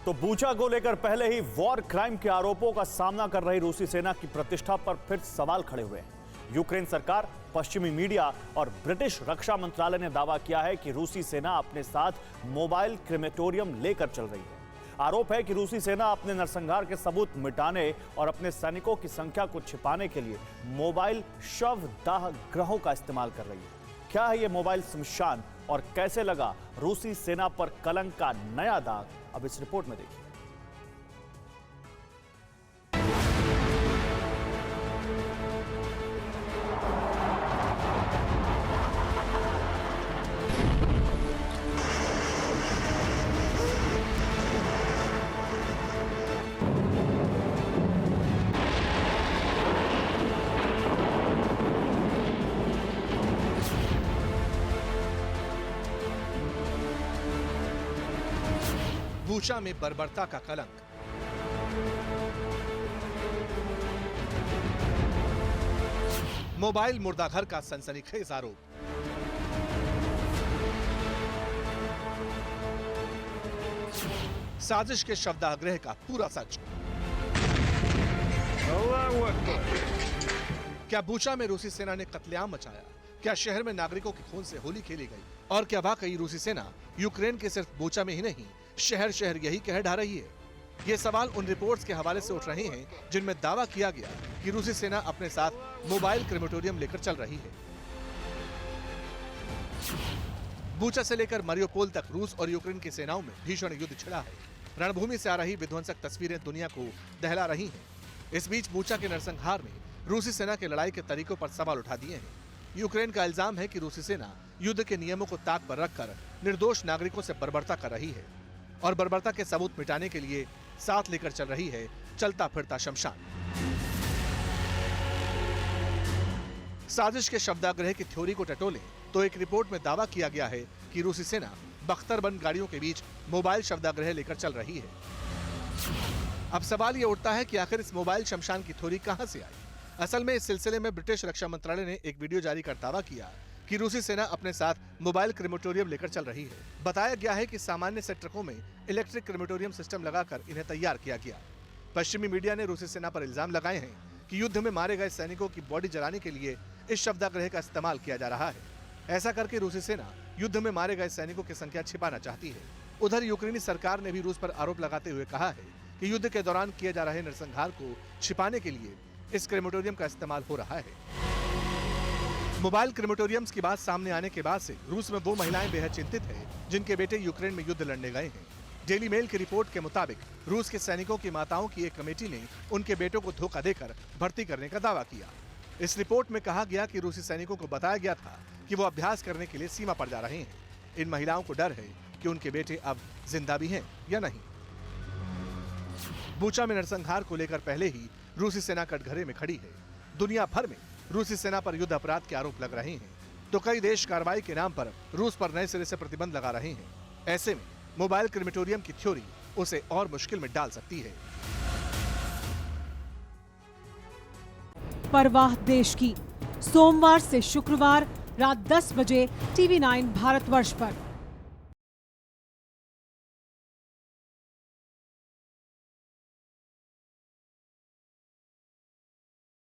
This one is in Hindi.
तो बूचा को लेकर पहले ही वॉर क्राइम के आरोपों का सामना कर रही रूसी सेना की प्रतिष्ठा पर फिर सवाल खड़े हुए हैं। यूक्रेन सरकार, पश्चिमी मीडिया और ब्रिटिश रक्षा मंत्रालय ने दावा किया है कि रूसी सेना अपने साथ मोबाइल क्रेमेटोरियम लेकर चल रही है। आरोप है कि रूसी सेना अपने नरसंहार के सबूत मिटाने और अपने सैनिकों की संख्या को छिपाने के लिए मोबाइल शव दाह ग्रहों का इस्तेमाल कर रही है। क्या है ये मोबाइल शमशान और कैसे लगा रूसी सेना पर कलंक का नया दाग, अब इस रिपोर्ट में देखिए। बूचा में बर्बरता का कलंक। मोबाइल मुर्दाघर का सनसनीखेज आरोप। साजिश के शवदाह का पूरा सच। क्या बूचा में रूसी सेना ने कत्लेआम मचाया? क्या शहर में नागरिकों के खून से होली खेली गई? और क्या वाकई रूसी सेना यूक्रेन के सिर्फ बूचा में ही नहीं, शहर शहर यही कह ढा रही है? ये सवाल उन रिपोर्ट्स के हवाले से उठ रहे हैं जिनमें दावा किया गया कि रूसी सेना अपने साथ मोबाइल क्रेमेटोरियम लेकर चल रही है। बूचा से लेकर मारियोपोल तक रूस और यूक्रेन की सेनाओं में भीषण युद्ध छिड़ा है। रणभूमि से आ रही विध्वंसक तस्वीरें दुनिया को दहला रही हैं। इस बीच बूचा के नरसंहार में रूसी सेना के लड़ाई के तरीकों पर सवाल उठा दिए हैं। यूक्रेन का इल्जाम है कि रूसी सेना युद्ध के नियमों को ताक पर रखकर निर्दोष नागरिकों से बर्बरता कर रही है और बर्बरता के सबूत मिटाने के लिए साथ लेकर चल रही है चलता फिरता शमशान। साजिश के शवदाह की थ्योरी को टटोले तो एक रिपोर्ट में दावा किया गया है कि रूसी सेना बख्तरबंद गाड़ियों के बीच मोबाइल शवदाह लेकर चल रही है। अब सवाल ये उठता है कि आखिर इस मोबाइल शमशान की थ्योरी कहां से आई? असल में इस सिलसिले में ब्रिटिश रक्षा मंत्रालय ने एक वीडियो जारी कर दावा किया कि रूसी सेना अपने साथ मोबाइल क्रेमेटोरियम लेकर चल रही है। बताया गया है कि सामान्य से ट्रकों में इलेक्ट्रिक क्रेमेटोरियम सिस्टम लगाकर इन्हें तैयार किया गया। पश्चिमी मीडिया ने रूसी सेना पर इल्जाम लगाए हैं कि युद्ध में मारे गए सैनिकों की बॉडी जलाने के लिए इस शवदाह का इस्तेमाल किया जा रहा है। ऐसा करके रूसी सेना युद्ध में मारे गए सैनिकों की संख्या छिपाना चाहती है। उधर यूक्रेनी सरकार ने भी रूस पर आरोप लगाते हुए कहा है कि युद्ध के दौरान किए जा रहे नरसंहार को छिपाने के लिए इस क्रेमेटोरियम का इस्तेमाल हो रहा है। मोबाइल क्रेमेटोरियम्स की बात सामने आने के बाद से रूस में वो महिलाएं बेहद चिंतित हैं जिनके बेटे यूक्रेन में युद्ध लड़ने गए हैं। डेली मेल की रिपोर्ट के मुताबिक रूस के सैनिकों की माताओं की एक कमेटी ने उनके बेटों को धोखा देकर भर्ती करने का दावा किया। इस रिपोर्ट में कहा गया कि रूसी सैनिकों को बताया गया था कि वो अभ्यास करने के लिए सीमा पर जा रहे हैं। इन महिलाओं को डर है कि उनके बेटे अब जिंदा भी हैं या नहीं। बूचा में नरसंहार को लेकर पहले ही रूसी सेना कटघरे में खड़ी है। दुनिया भर में रूसी सेना पर युद्ध अपराध के आरोप लग रहे हैं, तो कई देश कार्रवाई के नाम पर रूस पर नए सिरे से प्रतिबंध लगा रहे हैं। ऐसे में मोबाइल क्रेमेटोरियम की थ्योरी उसे और मुश्किल में डाल सकती है। परवाह देश की, सोमवार से शुक्रवार रात 10 बजे TV9 भारतवर्ष पर।